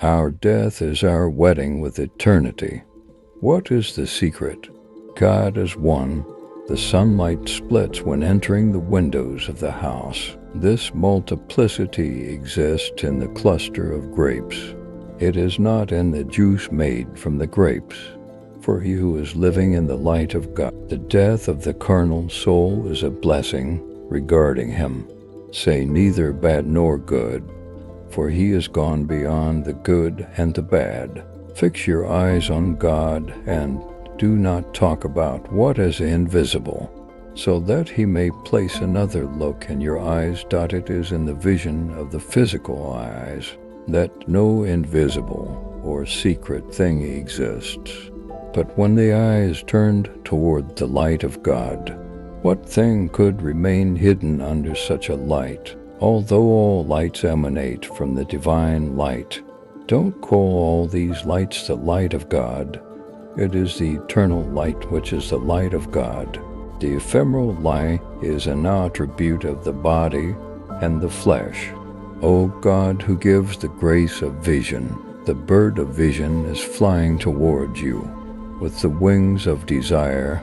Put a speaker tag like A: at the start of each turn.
A: Our death is our wedding with eternity. What is the secret? God is one. The sunlight splits when entering the windows of the house. This multiplicity exists in the cluster of grapes. It is not in the juice made from the grapes. For he who is living in the light of God, the death of the carnal soul is a blessing regarding him. Say neither bad nor good, for he is gone beyond the good and the bad. Fix your eyes on God and do not talk about what is invisible, so that he may place another look in your eyes. It is in the vision of the physical eyes that no invisible or secret thing exists. But when the eye is turned toward the light of God, what thing could remain hidden under such a light? Although all lights emanate from the divine light, don't call all these lights the light of God. It is the eternal light which is the light of God. The ephemeral light is an attribute of the body and the flesh. O God, who gives the grace of vision, the bird of vision is flying towards you. With the wings of desire,